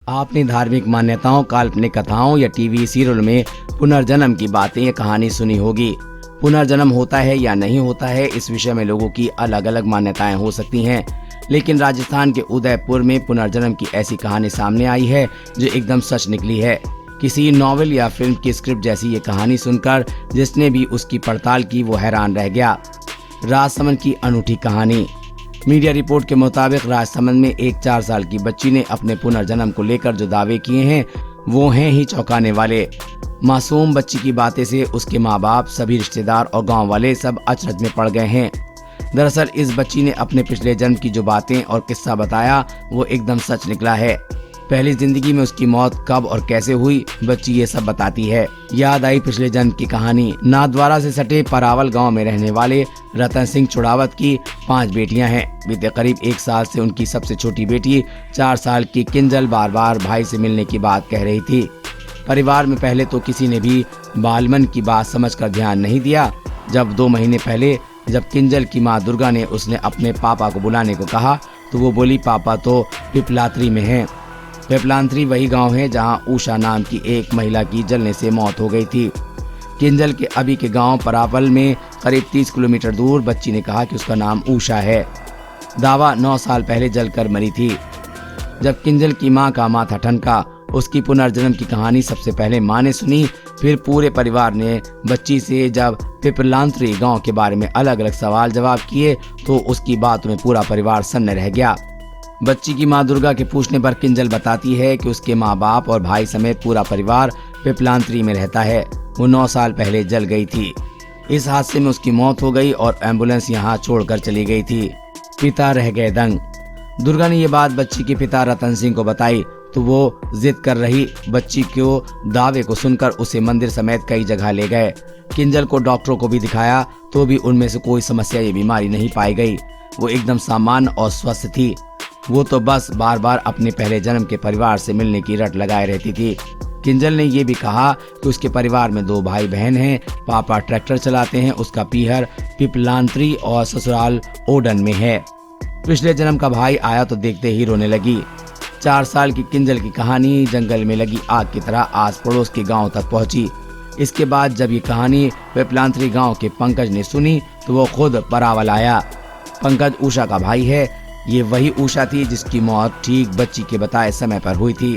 आपने धार्मिक मान्यताओं, काल्पनिक कथाओं या टीवी सीरियल में पुनर्जन्म की बातें या कहानी सुनी होगी। पुनर्जन्म होता है या नहीं होता है, इस विषय में लोगों की अलग अलग मान्यताएं हो सकती हैं, लेकिन राजस्थान के उदयपुर में पुनर्जन्म की ऐसी कहानी सामने आई है जो एकदम सच निकली है। किसी नॉवेल या फिल्म की स्क्रिप्ट जैसी ये कहानी सुनकर जिसने भी उसकी पड़ताल की वो हैरान रह गया। राजसमंद की अनूठी कहानी। मीडिया रिपोर्ट के मुताबिक राजसमंद में एक 4 साल की बच्ची ने अपने पुनर्जन्म को लेकर जो दावे किए हैं वो हैं ही चौंकाने वाले। मासूम बच्ची की बातें से उसके माँ बाप, सभी रिश्तेदार और गांव वाले सब अचरज में पड़ गए हैं। दरअसल इस बच्ची ने अपने पिछले जन्म की जो बातें और किस्सा बताया वो एकदम सच निकला है। पहली जिंदगी में उसकी मौत कब और कैसे हुई, बच्ची ये सब बताती है। याद आई पिछले जन्म की कहानी। नाथद्वारा से सटे परावल गांव में रहने वाले रतन सिंह चुड़ावत की 5 बेटियां हैं। बीते करीब 1 साल से उनकी सबसे छोटी बेटी 4 साल की किंजल बार बार भाई से मिलने की बात कह रही थी। परिवार में पहले तो किसी ने भी बालमन की बात समझकर ध्यान नहीं दिया। जब 2 महीने पहले जब किंजल की माँ दुर्गा ने उसने अपने पापा को बुलाने को कहा तो वो बोली, पापा तो पिपलात्री में हैं। पिपलांत्री वही गांव है जहां उषा नाम की एक महिला की जलने से मौत हो गई थी। किंजल के अभी के गांव परावल में करीब 30 किलोमीटर दूर बच्ची ने कहा कि उसका नाम उषा है। दावा 9 साल पहले जलकर मरी थी। जब किंजल की मां का माथा ठनका, उसकी पुनर्जन्म की कहानी सबसे पहले मां ने सुनी, फिर पूरे परिवार ने बच्ची से जब पिपलांत्री गांव के बारे में अलग अलग सवाल जवाब किए तो उसकी बातों में पूरा परिवार सन्न रह गया। बच्ची की मां दुर्गा के पूछने पर किंजल बताती है कि उसके माँ बाप और भाई समेत पूरा परिवार पिपलांत्री में रहता है। वो 9 साल पहले जल गई थी। इस हादसे में उसकी मौत हो गई और एम्बुलेंस यहाँ छोड़कर चली गई थी। पिता रह गए दंग। दुर्गा ने ये बात बच्ची के पिता रतन सिंह को बताई तो वो जिद कर रही। बच्ची को दावे को सुनकर उसे मंदिर समेत कई जगह ले गए। किंजल को डॉक्टरों को भी दिखाया तो भी उनमें से कोई समस्या या बीमारी नहीं पाई गई। वो एकदम सामान्य और स्वस्थ थी। वो तो बस बार बार अपने पहले जन्म के परिवार से मिलने की रट लगाए रहती थी। किंजल ने ये भी कहा कि उसके परिवार में 2 भाई बहन हैं। पापा ट्रैक्टर चलाते हैं, उसका पीहर पिपलांत्री और ससुराल ओडन में है। पिछले जन्म का भाई आया तो देखते ही रोने लगी। 4 साल की किंजल की कहानी जंगल में लगी आग की तरह आस पड़ोस के गाँव तक पहुँची। इसके बाद जब ये कहानी पिपलांत्री गाँव के पंकज ने सुनी तो वो खुद परावल आया। पंकज उषा का भाई है। ये वही उषा थी जिसकी मौत ठीक बच्ची के बताए समय पर हुई थी।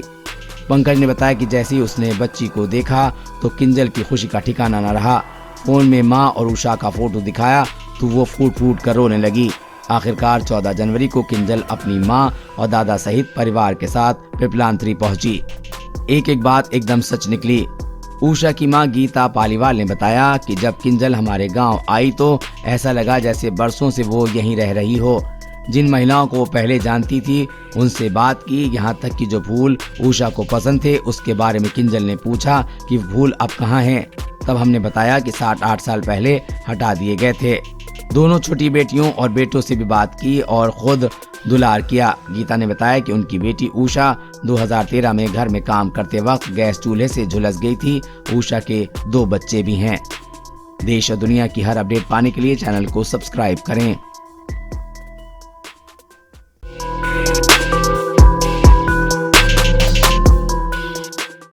पंकज ने बताया कि जैसे ही उसने बच्ची को देखा तो किंजल की खुशी का ठिकाना न रहा। फोन में मां और उषा का फोटो दिखाया तो वो फूट फूट कर रोने लगी। आखिरकार 14 जनवरी को किंजल अपनी मां और दादा सहित परिवार के साथ पिपलांत्री पहुंची। एक एक बात एकदम सच निकली। उषा की मां गीता पालीवाल ने बताया कि जब किंजल हमारे गाँव आई तो ऐसा लगा जैसे बरसों से वो यहीं रह रही हो। जिन महिलाओं को वो पहले जानती थी उनसे बात की, यहाँ तक कि जो फूल उषा को पसंद थे उसके बारे में किंजल ने पूछा कि फूल अब कहाँ हैं। तब हमने बताया कि 7-8 साल पहले हटा दिए गए थे। दोनों छोटी बेटियों और बेटों से भी बात की और खुद दुलार किया। गीता ने बताया कि उनकी बेटी उषा 2013 में घर में काम करते वक्त गैस चूल्हे से झुलस गई थी। उषा के 2 बच्चे भी हैं। देश और दुनिया की हर अपडेट पाने के लिए चैनल को सब्सक्राइब करें।